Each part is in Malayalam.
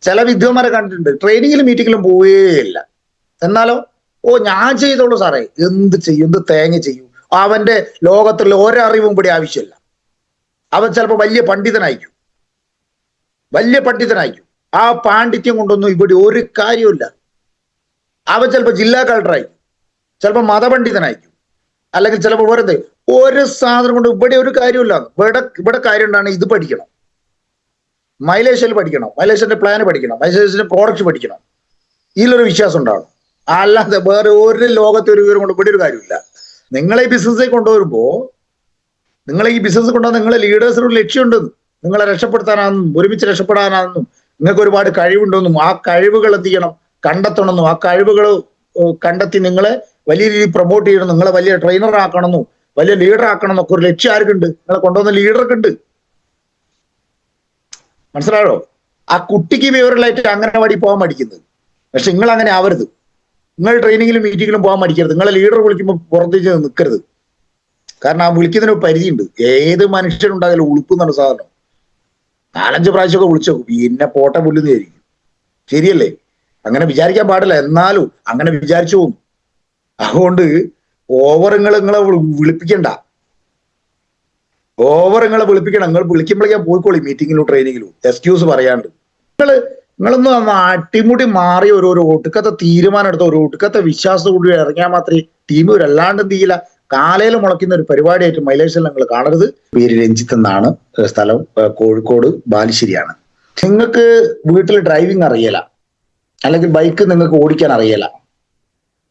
ചില വിദ്വാന്മാരെ കണ്ടിട്ടുണ്ട് ട്രെയിനിങ്ങിലും മീറ്റിങ്ങിലും പോവുകയില്ല. എന്നാലോ ഞാൻ ചെയ്തോളൂ സാറേ, എന്ത് ചെയ്യും, എന്ത് തേങ്ങ ചെയ്യും. അവന്റെ ലോകത്തുള്ള ഒരറിവും ഇവിടെ ആവശ്യമില്ല. അവൻ ചിലപ്പോൾ വലിയ പണ്ഡിതനായിരിക്കും. ആ പാണ്ഡിത്യം കൊണ്ടൊന്നും ഇവിടെ ഒരു കാര്യമില്ല. അവൻ ചിലപ്പോൾ ജില്ലാ കളക്ടറായിരിക്കും, ചിലപ്പോൾ മതപണ്ഡിതനായിരിക്കും, അല്ലെങ്കിൽ ചിലപ്പോൾ വെറുതെ ഒരു സാധനം കൊണ്ട് ഇവിടെ ഒരു കാര്യമില്ല. ഇവിടെ കാര്യം ഉണ്ടാണ് ഇത് പഠിക്കണം, മൈലേഷ്യയിൽ പഠിക്കണം, മൈലേഷ്യന്റെ പ്ലാന് പഠിക്കണം, മൈലേഷ്യന്റെ പ്രോഡക്റ്റ് പഠിക്കണം. ഇതിലൊരു വിശ്വാസം ഉണ്ടാവണം. അല്ലാതെ വേറെ ഒരു ലോകത്തെ ഒരു വിവരം കൊണ്ട് ഇവിടെ ഒരു കാര്യമില്ല. നിങ്ങളെ ഈ ബിസിനസ്സിൽ കൊണ്ടുവരുമ്പോ നിങ്ങളെ ലീഡേഴ്സിനൊരു ലക്ഷ്യമുണ്ട്. നിങ്ങളെ രക്ഷപ്പെടുത്താനാണെന്നും ഒരുമിച്ച് രക്ഷപ്പെടാനാണെന്നും നിങ്ങൾക്ക് ഒരുപാട് കഴിവുണ്ടെന്നും ആ കഴിവുകൾ എന്ത് ചെയ്യണം, കണ്ടെത്തണമെന്നും ആ കഴിവുകൾ കണ്ടെത്തി നിങ്ങളെ വലിയ രീതിയിൽ പ്രൊമോട്ട് ചെയ്യണം, നിങ്ങളെ വലിയ ട്രെയിനർ ആക്കണമെന്നും വലിയ ലീഡർ ആക്കണം എന്നൊക്കെ ഒരു ലക്ഷ്യം ആർക്കുണ്ട്? നിങ്ങളെ കൊണ്ടുവന്ന ലീഡർക്ക് ഉണ്ട്. മനസ്സിലായോ? ആ കുട്ടിക്ക് വിവരമായിട്ട് അംഗനവാടി പോകാൻ മടിക്കുന്നത്. പക്ഷെ നിങ്ങൾ അങ്ങനെ ആവരുത്. നിങ്ങൾ ട്രെയിനിങ്ങിലും മീറ്റിങ്ങിലും പോകാൻ മടിക്കരുത്. നിങ്ങളെ ലീഡർ വിളിക്കുമ്പോൾ പുറത്തേക്ക് നിൽക്കരുത്. കാരണം ആ വിളിക്കുന്നതിന് പരിധിയുണ്ട്. ഏത് മനുഷ്യനുണ്ടായാലും ഉളുപ്പ് എന്നാണ് സാധനം. 4-5 പ്രാവശ്യമൊക്കെ വിളിച്ചു നോക്കും, പിന്നെ പോട്ട പുല്ലുന്ന് വിചാരിക്കും. ശരിയല്ലേ? അങ്ങനെ വിചാരിക്കാൻ പാടില്ല. എന്നാലും അങ്ങനെ വിചാരിച്ചു പോകും. അതുകൊണ്ട് നിങ്ങളെ വിളിപ്പിക്കണ്ട. നിങ്ങളെ വിളിപ്പിക്കണം. നിങ്ങൾ വിളിക്കുമ്പോഴേക്കാൻ പോയിക്കോളി മീറ്റിങ്ങിലും ട്രെയിനിങ്ങിലും എക്സ്ക്യൂസ് പറയാണ്ട്. നിങ്ങളൊന്നും അട്ടിമുടി മാറി ഒരു ഒടുക്കത്തെ തീരുമാനം എടുത്ത ഒരു ഒടുക്കത്തെ വിശ്വാസം കൂടി ഇറങ്ങിയാൽ മാത്രമേ ടീം വരല്ലാണ്ട് എന്ത് ചെയ്യില്ല. കാലയിൽ മുളയ്ക്കുന്ന ഒരു പരിപാടിയായിട്ട് മൈലേഷ്യയിൽ നിങ്ങൾ കാണരുത്. പേര് രഞ്ജിത്ത് എന്നാണ്, സ്ഥലം കോഴിക്കോട് ബാലുശ്ശേരിയാണ്. നിങ്ങൾക്ക് വീട്ടിൽ ഡ്രൈവിംഗ് അറിയില്ല, അല്ലെങ്കിൽ ബൈക്ക് നിങ്ങൾക്ക് ഓടിക്കാൻ അറിയില്ല.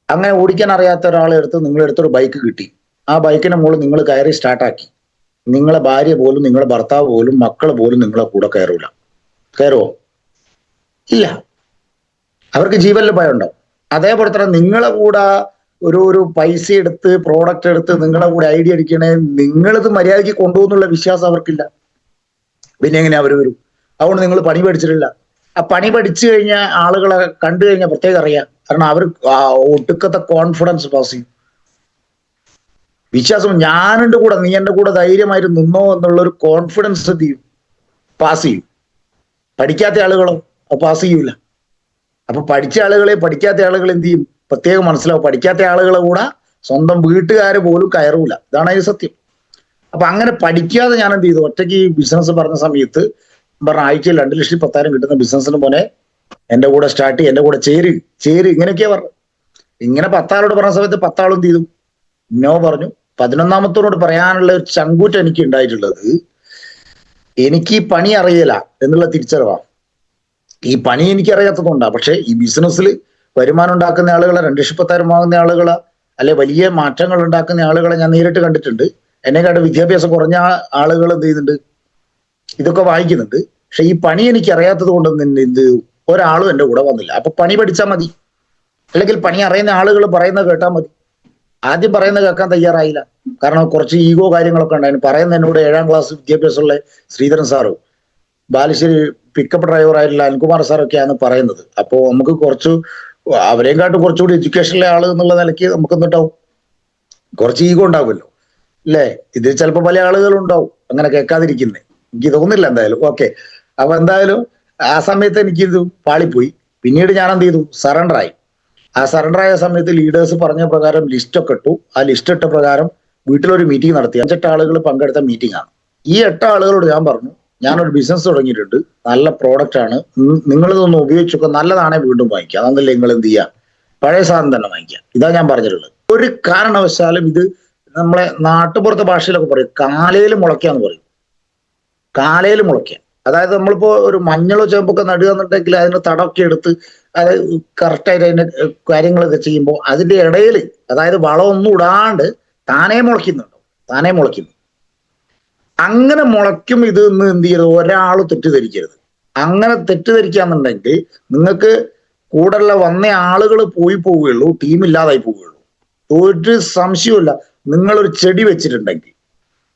അങ്ങനെ ഓടിക്കാൻ അറിയാത്ത ഒരാളെ എടുത്ത് നിങ്ങളെടുത്തൊരു ബൈക്ക് കിട്ടി. ആ ബൈക്കിന്റെ മുകളിൽ നിങ്ങൾ കയറി സ്റ്റാർട്ടാക്കി. നിങ്ങളെ ഭാര്യ പോലും നിങ്ങളെ ഭർത്താവ് പോലും മക്കൾ പോലും നിങ്ങളെ കൂടെ കയറൂല. കയറുമോ? ഇല്ല. അവർക്ക് ജീവനിൽ ഭയം ഉണ്ടാവും. അതേപോലെ തന്നെ നിങ്ങളെ കൂടെ ഒരു പൈസ എടുത്ത് പ്രോഡക്റ്റ് എടുത്ത് നിങ്ങളെ കൂടെ ഐഡിയ അടിക്കണേ, നിങ്ങളിത് മര്യാദയ്ക്ക് കൊണ്ടുപോകുന്നുള്ള വിശ്വാസം അവർക്കില്ല. പിന്നെ എങ്ങനെ അവർ വരും? അതുകൊണ്ട് നിങ്ങൾ പണി പഠിച്ചിട്ടില്ല. ആ പണി പഠിച്ചു കഴിഞ്ഞാൽ ആളുകളെ കണ്ടു കഴിഞ്ഞാൽ പ്രത്യേകം അറിയാം. കാരണം അവർ ഒടുക്കത്തെ കോൺഫിഡൻസ് പാസ് ചെയ്യും. വിശ്വാസം, ഞാനുണ്ട് കൂടെ, നീ എൻ്റെ കൂടെ ധൈര്യമായിട്ട് നിന്നോ എന്നുള്ളൊരു കോൺഫിഡൻസ് എന്ത് ചെയ്യും? പാസ് ചെയ്യും. പഠിക്കാത്ത ആളുകളോ പാസ് ചെയ്യൂല. അപ്പൊ പഠിച്ച പഠിക്കാത്ത ആളുകൾ എന്ത് ചെയ്യും? പ്രത്യേകം മനസ്സിലാവും. പഠിക്കാത്ത ആളുകളെ കൂടെ സ്വന്തം വീട്ടുകാർ പോലും കയറൂല. ഇതാണ് അതിന് സത്യം. അപ്പൊ അങ്ങനെ പഠിക്കാതെ ഞാൻ എന്ത് ചെയ്തു? ഒറ്റയ്ക്ക് ഈ ബിസിനസ് പറഞ്ഞ സമയത്ത് ആഴ്ചയിൽ 2,10,000 കിട്ടുന്ന ബിസിനസ്സിന് പോലെ എന്റെ കൂടെ സ്റ്റാർട്ട് ചെയ്യും, എന്റെ കൂടെ ചേര് ഇങ്ങനെയൊക്കെയാ പറഞ്ഞു. ഇങ്ങനെ 10 ആളോട് പറഞ്ഞ സമയത്ത് 10 ആളും എന്ത് ചെയ്തു? നോ പറഞ്ഞു. 11ാമത്തോട് പറയാനുള്ള ഒരു ചങ്കൂറ്റം എനിക്ക് ഉണ്ടായിട്ടുള്ളത്, എനിക്ക് ഈ പണി അറിയില്ല എന്നുള്ള തിരിച്ചറിവാണ്. ഈ പണി എനിക്കറിയാത്തതുകൊണ്ടാണ്. പക്ഷെ ഈ ബിസിനസ്സിൽ വരുമാനം ഉണ്ടാക്കുന്ന ആളുകളെ, 2,10,000 വാങ്ങുന്ന ആളുകളെ, അല്ലെ വലിയ മാറ്റങ്ങൾ ഉണ്ടാക്കുന്ന ആളുകളെ ഞാൻ നേരിട്ട് കണ്ടിട്ടുണ്ട്. എന്നെക്കാട്ട് വിദ്യാഭ്യാസം കുറഞ്ഞ ആളുകൾ എന്ത് ചെയ്യുന്നുണ്ട്? ഇതൊക്കെ വായിക്കുന്നുണ്ട്. പക്ഷെ ഈ പണി എനിക്ക് അറിയാത്തത് കൊണ്ടൊന്നും എന്ത് ഒരാളും എൻ്റെ കൂടെ വന്നില്ല. അപ്പൊ പണി പഠിച്ചാൽ മതി, അല്ലെങ്കിൽ പണി അറിയുന്ന ആളുകൾ പറയുന്നത് കേട്ടാൽ മതി. ആദ്യം പറയുന്നത് കേൾക്കാൻ തയ്യാറായില്ല. കാരണം കുറച്ച് ഈഗോ കാര്യങ്ങളൊക്കെ ഉണ്ടായിരുന്നു. പറയുന്ന എന്നോട് 7ാം ക്ലാസ് വിദ്യാഭ്യാസമുള്ള ശ്രീധരൻ സാറും ബാലുശ്ശേരി പിക്കപ്പ് ഡ്രൈവറായിട്ടുള്ള അനിൽകുമാർ സാറൊക്കെയാണ് പറയുന്നത്. അപ്പോൾ നമുക്ക് അവരെയും കാട്ടും കുറച്ചുകൂടി എഡ്യൂക്കേഷനിലെ ആള് എന്നുള്ള നിലയ്ക്ക് നമുക്ക് എന്തുണ്ടാവും? കുറച്ച് ഈഗോ ഉണ്ടാവുമല്ലോ, അല്ലേ? ഇത് ചിലപ്പോൾ പല ആളുകളും ഉണ്ടാവും അങ്ങനെ കേൾക്കാതിരിക്കുന്നേ. എനിക്ക് തോന്നുന്നില്ല എന്തായാലും. ഓക്കെ. അപ്പൊ എന്തായാലും ആ സമയത്ത് എനിക്കിത് പാളിപ്പോയി. പിന്നീട് ഞാൻ എന്ത് ചെയ്തു? സറണ്ടറായി. ആ സറണ്ടറായ സമയത്ത് ലീഡേഴ്സ് പറഞ്ഞ പ്രകാരം ലിസ്റ്റൊക്കെ ഇട്ടു. ആ ലിസ്റ്റ് ഇട്ട പ്രകാരം വീട്ടിലൊരു മീറ്റിംഗ് നടത്തി. 5-8 ആളുകൾ പങ്കെടുത്ത മീറ്റിംഗ് ആണ്. ഈ 8 ആളുകളോട് ഞാൻ പറഞ്ഞു, ഞാനൊരു ബിസിനസ് തുടങ്ങിയിട്ടുണ്ട്, നല്ല പ്രോഡക്റ്റ് ആണ്, നിങ്ങളിതൊന്ന് ഉപയോഗിച്ചൊക്കെ നല്ലതാണെ വീണ്ടും വാങ്ങിക്കുക, അതെന്നല്ലേ നിങ്ങൾ എന്ത് ചെയ്യുക? പഴയ സാധനം തന്നെ വാങ്ങിക്കുക. ഇതാ ഞാൻ പറഞ്ഞിട്ടുള്ളത്. ഒരു കാരണവശാലും ഇത് നമ്മളെ നാട്ടുപുറത്തെ ഭാഷയിലൊക്കെ പറയും, കാലയിൽ മുളയ്ക്കാന്ന് പറയും. കാലയിൽ മുളയ്ക്കുക, അതായത് നമ്മളിപ്പോ ഒരു മഞ്ഞളോ ചേമ്പൊക്കെ നടുക എന്നുണ്ടെങ്കിൽ അതിന് തടമൊക്കെ എടുത്ത് അത് കറക്റ്റായിട്ട് അതിന്റെ കാര്യങ്ങളൊക്കെ ചെയ്യുമ്പോൾ അതിന്റെ ഇടയിൽ, അതായത് വളമൊന്നും ഇടാണ്ട് താനേ മുളയ്ക്കുന്നു. അങ്ങനെ മുളയ്ക്കും ഇത് എന്ന് എന്ത് ചെയ്യരുത്? ഒരാളും തെറ്റിദ്ധരിക്കരുത്. അങ്ങനെ തെറ്റിദ്ധരിക്കാന്നുണ്ടെങ്കിൽ നിങ്ങൾക്ക് കൂടെയുള്ള വന്ന ആളുകൾ പോവുകയുള്ളൂ, ടീം ഇല്ലാതായി പോവുകയുള്ളൂ. ഒരു സംശയവുമില്ല. നിങ്ങളൊരു ചെടി വെച്ചിട്ടുണ്ടെങ്കിൽ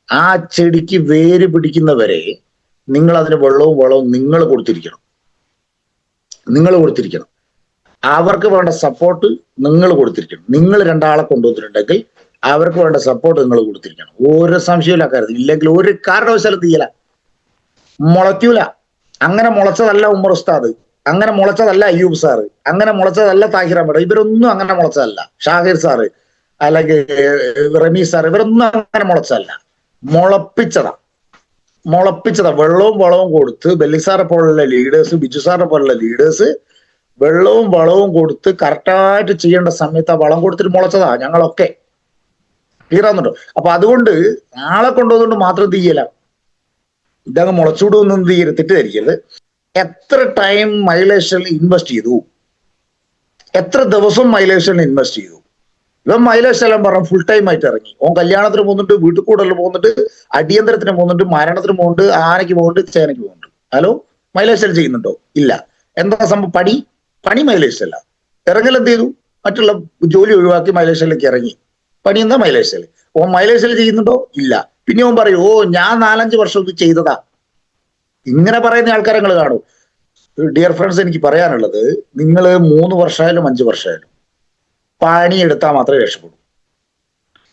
ആ ചെടിക്ക് വേര് പിടിക്കുന്നവരെ നിങ്ങൾ അതിന് വെള്ളവും നിങ്ങൾ കൊടുത്തിരിക്കണം. അവർക്ക് വേണ്ട സപ്പോർട്ട് നിങ്ങൾ കൊടുത്തിരിക്കണം. നിങ്ങൾ 2 ആളെ കൊണ്ടുവന്നിട്ടുണ്ടെങ്കിൽ അവർക്ക് വേണ്ട സപ്പോർട്ട് നിങ്ങൾ കൊടുത്തിരിക്കണം. ഒരു സംശയമില്ല കാര്യത്തിൽ. ഇല്ലെങ്കിൽ ഒരു കാരണവശാലും തീയല മുളയ്ക്കൂല. അങ്ങനെ മുളച്ചതല്ല ഉമ്മർ ഉസ്താദ്. അങ്ങനെ മുളച്ചതല്ല അയ്യൂബ് സാറ്, അങ്ങനെ മുളച്ചതല്ല താഹിർ അഹമ്മദ്, ഇവരൊന്നും അങ്ങനെ മുളച്ചതല്ല. ഷാഹിർ സാറ് അല്ലെങ്കിൽ റമീസ് സാർ, ഇവരൊന്നും അങ്ങനെ മുളച്ചതല്ല. മുളപ്പിച്ചതാ, മുളപ്പിച്ചതാ. വെള്ളവും വളവും കൊടുത്ത് ബെല്ലി സാറെ പോലുള്ള ലീഡേഴ്സ്, ബിജു സാറിനെ പോലുള്ള ലീഡേഴ്സ് വെള്ളവും വളവും കൊടുത്ത് കറക്റ്റായിട്ട് ചെയ്യേണ്ട സമയത്ത് ആ വളം കൊടുത്തിട്ട് മുളച്ചതാ ഞങ്ങളൊക്കെ. ക്ലിയർ ആവുന്നുണ്ടോ? അപ്പൊ അതുകൊണ്ട് ആളെ കൊണ്ടുവന്നുകൊണ്ട് മാത്രം തീയല, ഇതങ്ങ് മുളച്ചുവിടുമെന്നും തീയരുത്, തെറ്റിദ്ധരിക്കരുത്. എത്ര ടൈം മൈലേഷനിൽ ഇൻവെസ്റ്റ് ചെയ്തു, എത്ര ദിവസം മൈലേഷനിൽ ഇൻവെസ്റ്റ് ചെയ്തു. ഇവൻ മൈലേഷ് എല്ലാം പറഞ്ഞ ഫുൾ ടൈം ആയിട്ട് ഇറങ്ങി. ഓൻ കല്യാണത്തിന് പോകുന്നുണ്ട്, വീട്ടിൽ കൂടലിൽ പോകുന്നുണ്ട്, അടിയന്തരത്തിന് പോകുന്നുണ്ട്, മരണത്തിന് പോകുന്നുണ്ട്, ആനയ്ക്ക് പോകുന്നുണ്ട്, ചേനയ്ക്ക് പോകുന്നുണ്ട്. ഹലോ, മൈലേഷ് ചെയ്യുന്നുണ്ടോ? ഇല്ല. എന്താ സംഭവം? പണി മൈലേഷ് അല്ല. ഇറങ്ങൽ എന്ത് ചെയ്തു? മറ്റുള്ള ജോലി ഒഴിവാക്കി മൈലേഷിലേക്ക് ഇറങ്ങി. പണി എന്താ? മൈലേഷ്. ഓൻ മൈലേഷ് ചെയ്യുന്നുണ്ടോ? ഇല്ല. പിന്നെ ഓൻ പറയും, ഓ ഞാൻ 4-5 വർഷം ഇത് ചെയ്തതാ. ഇങ്ങനെ പറയുന്ന ആൾക്കാരെ നിങ്ങൾ കാണും. ഡിയർ ഫ്രണ്ട്സ്, എനിക്ക് പറയാനുള്ളത്, നിങ്ങൾ 3 വർഷമായാലും 5 വർഷമായാലും പണിയെടുത്താൽ മാത്രമേ രക്ഷപ്പെടൂ.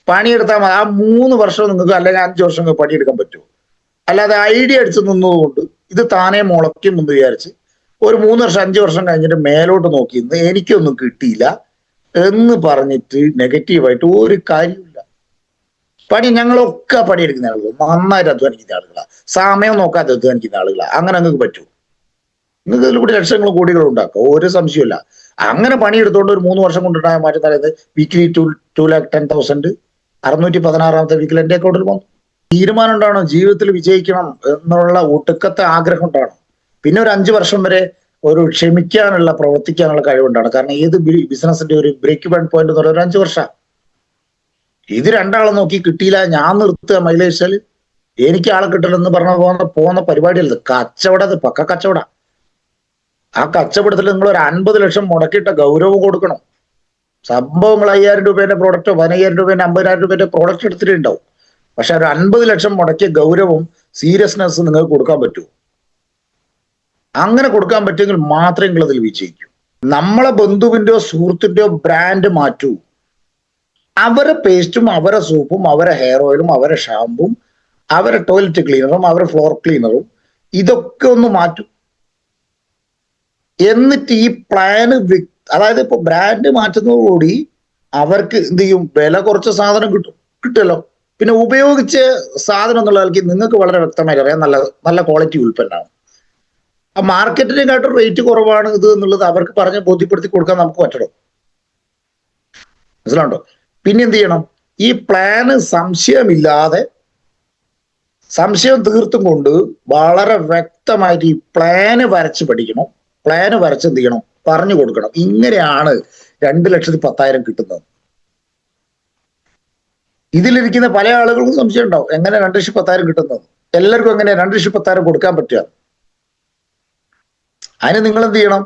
പണിയെടുത്താൽ ആ 3 വർഷം നിങ്ങൾക്ക് അല്ലെങ്കിൽ 5 വർഷം നിങ്ങൾക്ക് പണിയെടുക്കാൻ പറ്റുമോ? അല്ലാതെ ഐഡിയ അടിച്ച് നിന്നതുകൊണ്ട് ഇത് താനേ മുളയ്ക്കും എന്ന് വിചാരിച്ച് ഒരു 3 വർഷം 5 വർഷം കഴിഞ്ഞിട്ട് മേലോട്ട് നോക്കി ഇന്ന് എനിക്കൊന്നും കിട്ടിയില്ല എന്ന് പറഞ്ഞിട്ട് നെഗറ്റീവായിട്ട് ഒരു കാര്യമില്ല. ഞങ്ങളൊക്കെ പണിയെടുക്കുന്ന ആളുകൾ, നന്നായിട്ട് അധ്വാനിക്കുന്ന ആളുകളാണ്, സമയം നോക്കാതെ അധ്വാനിക്കുന്ന ആളുകളാണ്. അങ്ങനെ നിങ്ങൾക്ക് പറ്റൂ? നിങ്ങൾക്ക് ഇതിലൂടെ ലക്ഷങ്ങളും കോടികളും ഉണ്ടാക്കാം, ഒരു സംശയമില്ല. അങ്ങനെ പണിയെടുത്തോണ്ട് ഒരു 3 വർഷം കൊണ്ടുണ്ടായ മാറ്റം പറയുന്നത് വീക്കിലി 2,10,000 616 വീക്കിൽ എന്റെ അക്കൗണ്ടിൽ വന്നു. തീരുമാനം ഉണ്ടാവണം, ജീവിതത്തിൽ വിജയിക്കണം എന്നുള്ള ഒടുക്കത്തെ ആഗ്രഹം ഉണ്ടാവണം. പിന്നെ ഒരു 5 വർഷം വരെ ഒരു ക്ഷമിക്കാനുള്ള, പ്രവർത്തിക്കാനുള്ള കഴിവുണ്ടാണ്. കാരണം ഏത് ബിസിനസിന്റെ ഒരു ബ്രേക്ക് പോയിന്റ് എന്ന് പറയുന്നത് 5 വർഷം. ഇത് രണ്ടാളെ നോക്കി കിട്ടിയില്ല, ഞാൻ നിർത്തുക മൈലേഷ്, എനിക്ക് ആളെ കിട്ടലെന്ന് പറഞ്ഞ പോകുന്ന പരിപാടിയല്ല. കച്ചവടം, അത് പക്ക കച്ചവട. ആ കച്ചവടത്തിൽ നിങ്ങൾ ഒരു 50 ലക്ഷം മുടക്കിയിട്ട ഗൗരവം കൊടുക്കണം. സംഭവങ്ങൾ 5,000 രൂപേന്റെ പ്രോഡക്റ്റോ 15,000 രൂപേന്റെ 50,000 രൂപേന്റെ പ്രോഡക്റ്റ് എടുത്തിട്ടുണ്ടാവും. പക്ഷെ ഒരു 50 ലക്ഷം മുടക്കിയ ഗൗരവം, സീരിയസ്നെസ് നിങ്ങൾക്ക് കൊടുക്കാൻ പറ്റൂ. അങ്ങനെ കൊടുക്കാൻ പറ്റുമെങ്കിൽ മാത്രമേ നിങ്ങൾ അതിൽ വിജയിക്കൂ. നമ്മളെ ബന്ധുവിന്റെയോ സുഹൃത്തിന്റെയോ ബ്രാൻഡ് മാറ്റൂ. അവരെ പേസ്റ്റും അവരെ സൂപ്പും അവരെ ഹെയർ ഓയിലും അവരെ ഷാമ്പും അവരെ ടോയ്ലറ്റ് ക്ലീനറും അവരെ ഫ്ലോർ ക്ലീനറും ഇതൊക്കെ ഒന്ന് മാറ്റും. എന്നിട്ട് ഈ പ്ലാന്, അതായത് ഇപ്പൊ ബ്രാൻഡ് മാറ്റുന്നതോടുകൂടി അവർക്ക് എന്ത് ചെയ്യും? വില കുറച്ച സാധനം കിട്ടുമല്ലോ. പിന്നെ ഉപയോഗിച്ച സാധനം എന്നുള്ള ആൾക്ക് നിങ്ങൾക്ക് വളരെ വ്യക്തമായിട്ട് അറിയാം, നല്ല ക്വാളിറ്റി ഉൽപ്പന്നമാണ്. ആ മാർക്കറ്റിനെക്കാട്ടും റേറ്റ് കുറവാണ് ഇത് എന്നുള്ളത് അവർക്ക് പറഞ്ഞ് ബോധ്യപ്പെടുത്തി കൊടുക്കാൻ നമുക്ക് പറ്റണം. മനസ്സിലാണ്ടോ? പിന്നെ എന്ത് ചെയ്യണം? ഈ പ്ലാന് സംശയമില്ലാതെ, സംശയം തീർത്തും കൊണ്ട് വളരെ വ്യക്തമായിട്ട് ഈ പ്ലാന് വരച്ച് പഠിക്കണം. പ്ലാന് വരച്ച് എന്ത് ചെയ്യണം? പറഞ്ഞു കൊടുക്കണം. ഇങ്ങനെയാണ് 2,10,000 കിട്ടുന്നത്. ഇതിലിരിക്കുന്ന പല ആളുകൾക്കും സംശയം ഉണ്ടാവും, എങ്ങനെ 2,10,000 കിട്ടുന്നത്? എല്ലാവർക്കും എങ്ങനെ 2,10,000 കൊടുക്കാൻ പറ്റുക? അതിന് നിങ്ങൾ എന്ത് ചെയ്യണം?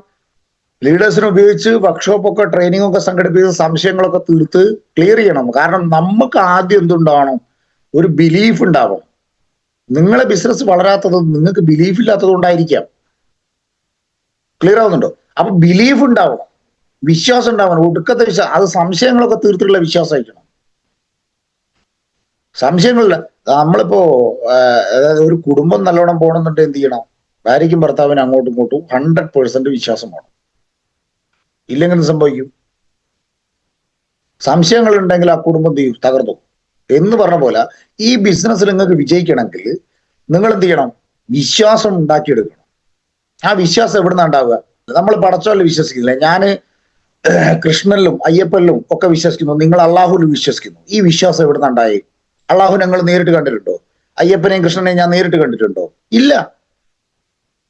ലീഡേഴ്സിനെ ഉപയോഗിച്ച് വർക്ക്ഷോപ്പൊക്കെ ട്രെയിനിങ് ഒക്കെ സംഘടിപ്പിച്ച് സംശയങ്ങളൊക്കെ തീർത്ത് ക്ലിയർ ചെയ്യണം. കാരണം നമുക്ക് ആദ്യം എന്തുണ്ടാവണം? ഒരു ബിലീഫ് ഉണ്ടാവണം. നിങ്ങളെ ബിസിനസ് വളരാത്തത് നിങ്ങൾക്ക് ബിലീഫ് ഇല്ലാത്തത് കൊണ്ടായിരിക്കാം. ക്ലിയർ ആവുന്നുണ്ടോ? അപ്പൊ ബിലീഫ് ഉണ്ടാവണം, വിശ്വാസം ഉണ്ടാവണം, ഒടുക്കത്തെ വിശ്വാസം. അത് സംശയങ്ങളൊക്കെ തീർത്തിട്ടുള്ള വിശ്വാസമായിരിക്കണം. സംശയങ്ങളില്ല. നമ്മളിപ്പോ അതായത് ഒരു കുടുംബം നല്ലോണം പോകണമെന്നുണ്ടെങ്കിൽ എന്ത് ചെയ്യണം? ഭാര്യയ്ക്കും ഭർത്താവിനും അങ്ങോട്ടും ഇങ്ങോട്ടും 100% വിശ്വാസം വേണം. ഇല്ലെങ്കിൽ എന്ത് സംഭവിക്കും? സംശയങ്ങൾ ഉണ്ടെങ്കിൽ ആ കുടുംബം തകർന്നു എന്ന് പറഞ്ഞ പോലെ ഈ ബിസിനസ്സിൽ നിങ്ങൾക്ക് വിജയിക്കണമെങ്കിൽ നിങ്ങൾ എന്ത് ചെയ്യണം? വിശ്വാസം ഉണ്ടാക്കിയെടുക്കണം. ആ വിശ്വാസം എവിടുന്ന ഉണ്ടാവുക? നമ്മൾ പടച്ചോലിൽ വിശ്വസിക്കുന്നില്ല. ഞാന് കൃഷ്ണനിലും അയ്യപ്പനിലും ഒക്കെ വിശ്വസിക്കുന്നു, നിങ്ങൾ അള്ളാഹുവിൽ വിശ്വസിക്കുന്നു. ഈ വിശ്വാസം എവിടുന്ന ഉണ്ടായി? അള്ളാഹു ഞങ്ങൾ നേരിട്ട് കണ്ടിട്ടുണ്ടോ? അയ്യപ്പനെയും കൃഷ്ണനെയും ഞാൻ നേരിട്ട് കണ്ടിട്ടുണ്ടോ? ഇല്ല.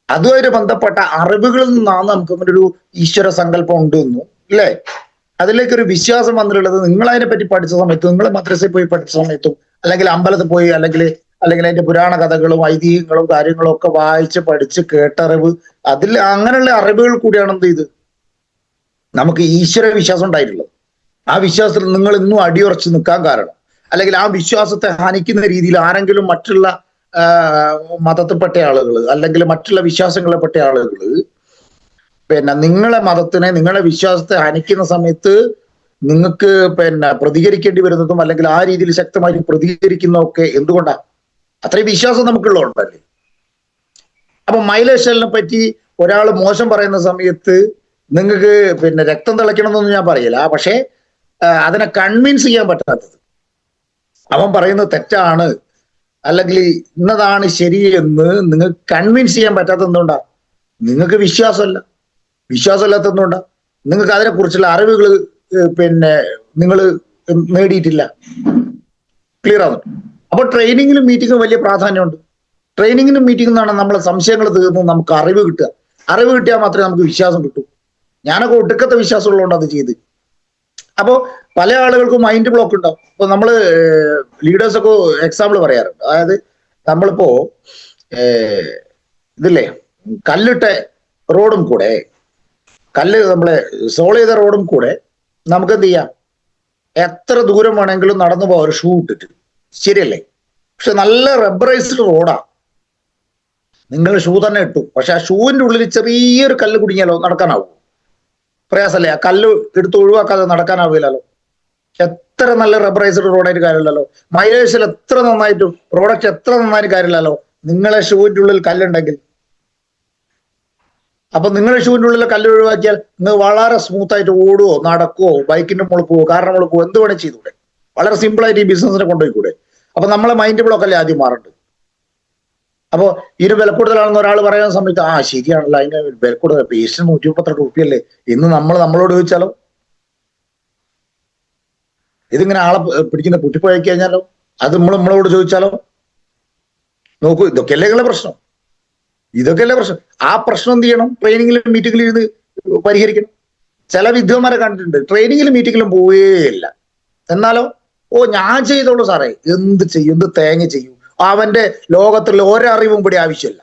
അതുമായിട്ട് ബന്ധപ്പെട്ട അറിവുകളിൽ നിന്നാണ് നമുക്ക് അങ്ങനെ ഒരു ഈശ്വര സങ്കല്പം ഉണ്ടെന്നു, അല്ലേ? അതിലേക്കൊരു വിശ്വാസം വന്നിട്ടുള്ളത് നിങ്ങൾ അതിനെ പറ്റി പഠിച്ച സമയത്തും, നിങ്ങൾ മദ്രസയിൽ പോയി പഠിച്ച സമയത്തും, അല്ലെങ്കിൽ അമ്പലത്തിൽ പോയി, അല്ലെങ്കിൽ അതിന്റെ പുരാണ കഥകളും ഐതിഹ്യങ്ങളും കാര്യങ്ങളും ഒക്കെ വായിച്ച് പഠിച്ച് കേട്ടറിവ്, അതിൽ അങ്ങനെയുള്ള അറിവുകൾ കൂടിയാണ് എന്ത് ചെയ്ത് നമുക്ക് ഈശ്വര വിശ്വാസം ഉണ്ടായിട്ടുള്ളത്. ആ വിശ്വാസത്തിൽ നിങ്ങൾ ഇന്നും അടിയുറച്ച് നിൽക്കാൻ കാരണം, അല്ലെങ്കിൽ ആ വിശ്വാസത്തെ ഹനിക്കുന്ന രീതിയിൽ ആരെങ്കിലും മറ്റുള്ള മതത്തിൽപ്പെട്ട ആളുകൾ അല്ലെങ്കിൽ മറ്റുള്ള വിശ്വാസങ്ങളിൽപ്പെട്ട ആളുകൾ പിന്നെ നിങ്ങളെ മതത്തിനെ, നിങ്ങളെ വിശ്വാസത്തെ ഹനിക്കുന്ന സമയത്ത് നിങ്ങൾക്ക് പ്രതികരിക്കേണ്ടി വരുന്നതും അല്ലെങ്കിൽ ആ രീതിയിൽ ശക്തമായി പ്രതികരിക്കുന്നതൊക്കെ എന്തുകൊണ്ടാണ്? അത്രയും വിശ്വാസം നമുക്കുള്ളതുകൊണ്ടല്ലേ. അപ്പൊ മൈലേഷലിനെ പറ്റി ഒരാൾ മോശം പറയുന്ന സമയത്ത് നിങ്ങൾക്ക് പിന്നെ രക്തം തിളയ്ക്കണം എന്നൊന്നും ഞാൻ പറയില്ല. പക്ഷേ അതിനെ കൺവിൻസ് ചെയ്യാൻ പറ്റാത്തത്, അവൻ പറയുന്നത് തെറ്റാണ് അല്ലെങ്കിൽ ഇന്നതാണ് ശരി എന്ന് നിങ്ങൾക്ക് കൺവിൻസ് ചെയ്യാൻ പറ്റാത്തത് എന്തുകൊണ്ടാ? നിങ്ങൾക്ക് വിശ്വാസമില്ലാത്ത എന്തുകൊണ്ടാ? നിങ്ങൾക്ക് അതിനെക്കുറിച്ചുള്ള അറിവുകൾ പിന്നെ നിങ്ങൾ നേടിയിട്ടില്ല. ക്ലിയർ ആവുന്നു. അപ്പൊ ട്രെയിനിങ്ങിലും മീറ്റിങ്ങും വലിയ പ്രാധാന്യമുണ്ട്. ട്രെയിനിങ്ങിനും മീറ്റിംഗും എന്നാണ് നമ്മളെ സംശയങ്ങൾ തീർന്ന് നമുക്ക് അറിവ് കിട്ടുക. അറിവ് കിട്ടിയാൽ മാത്രമേ നമുക്ക് വിശ്വാസം കിട്ടൂ. ഞാനൊക്കെ ഒടുക്കത്തെ വിശ്വാസമുള്ളതുകൊണ്ട് അത് ചെയ്ത്. അപ്പോ പല ആളുകൾക്കും മൈൻഡ് ബ്ലോക്ക് ഉണ്ടാവും. ഇപ്പൊ നമ്മള് ലീഡേഴ്സൊക്കെ എക്സാമ്പിൾ പറയാറുണ്ട്. അതായത് നമ്മളിപ്പോ ഇതില്ലേ, കല്ലിട്ട റോഡും കൂടെ, കല്ല് നമ്മളെ സോൾ ചെയ്ത റോഡും കൂടെ നമുക്ക് എന്ത് ചെയ്യാം? എത്ര ദൂരം വേണമെങ്കിലും നടന്നു പോവാം ഒരു ഷൂ ഇട്ടിട്ട്, ശരിയല്ലേ? പക്ഷെ നല്ല റബ്ബറൈസ്ഡ് റോഡാ, നിങ്ങൾ ഷൂ തന്നെ ഇട്ടു, പക്ഷെ ആ ഷൂവിന്റെ ഉള്ളിൽ ചെറിയൊരു കല്ല് കുടുങ്ങിയാലോ നടക്കാനാവും? പ്രയാസല്ലേ? ആ കല്ല് എടുത്ത് ഒഴിവാക്കാതെ നടക്കാനാവില്ലല്ലോ. എത്ര നല്ല റബ്ബറൈസ്ഡ് റോഡായിട്ട് കാര്യമില്ലല്ലോ. മൈലേജിൽ എത്ര നന്നായിട്ടും പ്രോഡക്റ്റ് എത്ര നന്നായിട്ട് കാര്യമില്ലല്ലോ നിങ്ങളെ ഷൂവിന്റെ ഉള്ളിൽ കല്ലുണ്ടെങ്കിൽ. അപ്പൊ നിങ്ങളുടെ ഷൂവിന്റെ ഉള്ളിലെ കല്ല് ഒഴിവാക്കിയാൽ നിങ്ങൾ വളരെ സ്മൂത്ത് ആയിട്ട് ഓടുവോ, നടക്കുവോ, ബൈക്കിന്റെ മുകളിൽ പോവോ, കാറിന്റെ മുകളിൽ പോവോ, എന്ത് വേണേ ചെയ്തൂടെ? വളരെ സിമ്പിൾ ആയിട്ട് ഈ ബിസിനസിനെ കൊണ്ടുപോയിക്കൂടെ? അപ്പൊ നമ്മളെ മൈൻഡ് ബ്ലോക്ക് അല്ലേ ആദ്യം മാറേണ്ടത്. അപ്പോ ഇതിന് വില കൂടുതലാണെന്ന് ഒരാൾ പറയുന്ന സമയത്ത് ആ ശരിയാണല്ലോ, അതിന് വില കൂടുതൽ, പേസ്റ്റിന് 132 റുപ്യല്ലേ എന്ന് നമ്മളോട് ചോദിച്ചാലോ? ഇതിങ്ങനെ ആളെ പിടിക്കുന്ന പൊട്ടിപ്പോയി കഴിഞ്ഞാലോ? അത് നമ്മളോട് ചോദിച്ചാലോ? നോക്കൂ, ഇതൊക്കെയല്ലേ പ്രശ്നം. ആ പ്രശ്നം എന്ത് ചെയ്യണം? ട്രെയിനിങ്ങിലും മീറ്റിങ്ങിലും ഇത് പരിഹരിക്കണം. ചില വിദ്വാന്മാരെ കണ്ടിട്ടുണ്ട് ട്രെയിനിങ്ങിലും മീറ്റിങ്ങിലും പോവുകയില്ല. എന്നാലോ ഞാൻ ചെയ്തോളൂ സാറേ, എന്ത് ചെയ്യും, എന്ത് തേങ്ങ ചെയ്യും, അവന്റെ ലോകത്തുള്ള ഒരറിവും ഇവിടെ ആവശ്യമില്ല.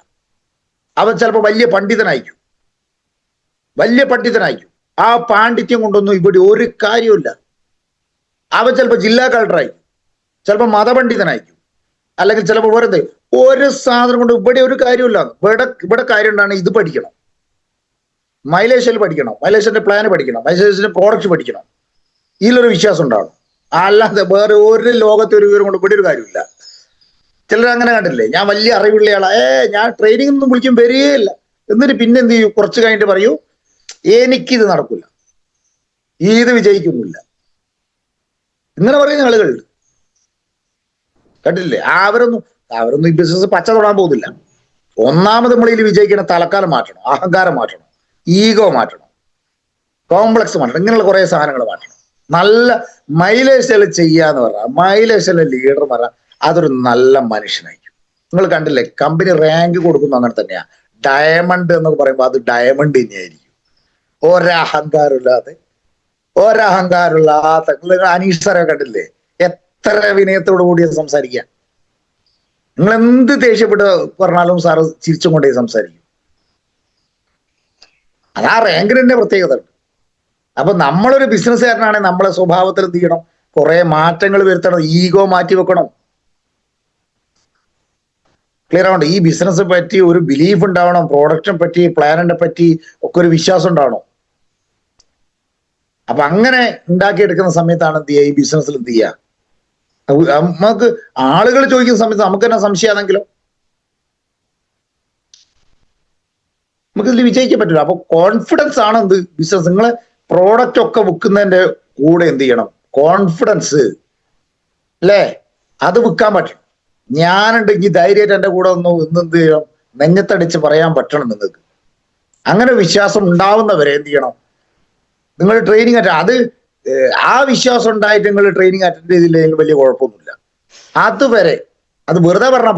അവൻ ചിലപ്പോൾ വലിയ പണ്ഡിതനായിരിക്കും. ആ പാണ്ഡിത്യം കൊണ്ടൊന്നും ഇവിടെ ഒരു കാര്യമില്ല. അവൻ ചിലപ്പോൾ ജില്ലാ കളക്ടറായിരിക്കും, ചിലപ്പോൾ മതപണ്ഡിതനായിരിക്കും, അല്ലെങ്കിൽ ചിലപ്പോൾ വെറുതെ ഒരു സാധനം കൊണ്ട് ഇവിടെ ഒരു കാര്യമില്ല. ഇവിടെ കാര്യം ഉണ്ടാണ് ഇത് പഠിക്കണം, മൈലേഷ്യൽ പഠിക്കണം, മൈലേഷ്യന്റെ പ്ലാൻ പഠിക്കണം, മൈലേഷ്യന്റെ പ്രോഡക്റ്റ് പഠിക്കണം, ഇതിലൊരു വിശ്വാസം ഉണ്ടാവണം. അല്ലാതെ വേറെ ഒരു ലോകത്തെ ഒരു വിവരം കൊണ്ട് ഇവിടെ ഒരു കാര്യമില്ല. ചിലർ അങ്ങനെ കണ്ടില്ലേ, ഞാൻ വലിയ അറിവുള്ള ആളാ, ഞാൻ ട്രെയിനിങ് ഒന്നും വിളിക്കും വരികയില്ല, എന്നിട്ട് പിന്നെ എന്ത് ചെയ്യൂ? കുറച്ച് കഴിഞ്ഞിട്ട് പറയൂ എനിക്കിത് നടക്കില്ല, ഇത് വിജയിക്കുന്നില്ല. ഇങ്ങനെ പറയുന്ന ആളുകളുണ്ട്, കണ്ടില്ലേ? അവരൊന്നും ഈ ബിസിനസ് പച്ച തൊടാൻ പോകുന്നില്ല. ഒന്നാമത് നമ്മളിൽ വിജയിക്കുന്ന തലക്കാലം മാറ്റണം, അഹങ്കാരം മാറ്റണം, ഈഗോ മാറ്റണം, കോംപ്ലക്സ് മാറ്റണം, ഇങ്ങനെയുള്ള കുറെ സാധനങ്ങൾ മാറ്റണം. നല്ല മൈലേജ് ചെയ്യാന്ന് പറഞ്ഞാൽ, മൈലേജ് ലീഡർ പറഞ്ഞാൽ അതൊരു നല്ല മനുഷ്യനായിരിക്കും. നിങ്ങൾ കണ്ടില്ലേ, കമ്പനി റാങ്ക് കൊടുക്കുന്നു അങ്ങനെ തന്നെയാ. ഡയമണ്ട് എന്നൊക്കെ പറയുമ്പോൾ അത് ഡയമണ്ട് തന്നെയായിരിക്കും. ഒരഹങ്കാരമില്ലാതെ നിങ്ങൾ അനീഷ് സാറെ കണ്ടില്ലേ, എത്ര വിനയത്തോടു കൂടി സംസാരിക്കുക. നിങ്ങൾ എന്ത് ദേഷ്യപ്പെട്ട് പറഞ്ഞാലും സാറ് ചിരിച്ചും കൊണ്ടേ സംസാരിക്കും. അതാ റാങ്കിന്റെ പ്രത്യേകത ഉണ്ട്. അപ്പൊ നമ്മളൊരു ബിസിനസ്സുകാരനാണെങ്കിൽ നമ്മളെ സ്വഭാവത്തിൽ എന്ത് ചെയ്യണം? കുറെ മാറ്റങ്ങൾ വരുത്തണം, ഈഗോ മാറ്റി വെക്കണം. ക്ലിയർ ആവണം. ഈ ബിസിനസ് പറ്റി ഒരു ബിലീഫ് ഉണ്ടാവണം, പ്രോഡക്റ്റിനെ പറ്റി, പ്ലാനിനെ പറ്റി ഒക്കെ ഒരു വിശ്വാസം ഉണ്ടാവണം. അപ്പൊ അങ്ങനെ ഉണ്ടാക്കിയെടുക്കുന്ന സമയത്താണ് എന്ത് ചെയ്യുക? ഈ ബിസിനസ്സിൽ എന്ത് ചെയ്യുക? നമുക്ക് ആളുകൾ ചോദിക്കുന്ന സമയത്ത് നമുക്ക് തന്നെ സംശയമാണെങ്കിലോ നമുക്ക് ഇതിൽ വിജയിക്കാൻ പറ്റില്ല. അപ്പൊ കോൺഫിഡൻസ് ആണ് എന്ത് ബിസിനസ്. നിങ്ങളെ പ്രോഡക്റ്റ് ഒക്കെ വിൽക്കുന്നതിന്റെ കൂടെ എന്ത് ചെയ്യണം? കോൺഫിഡൻസ് അല്ലേ, അത് വിൽക്കാൻ പറ്റണം. ഞാനുണ്ടെങ്കിൽ ധൈര്യമായിട്ട് എൻ്റെ കൂടെ എന്ത് ചെയ്യണം? നെഞ്ഞത്തടിച്ച് പറയാൻ പറ്റണം നിങ്ങൾക്ക്. അങ്ങനെ വിശ്വാസം ഉണ്ടാവുന്നവരെ എന്ത് ചെയ്യണം? നിങ്ങൾ ട്രെയിനിങ് അത് ആ വിശ്വാസം ഉണ്ടായിട്ട് നിങ്ങൾ ട്രെയിനിങ് അറ്റൻഡ് ചെയ്തില്ലെങ്കിൽ വലിയ കുഴപ്പമൊന്നുമില്ല. അതുവരെ അത് വെറുതെ പറഞ്ഞാൽ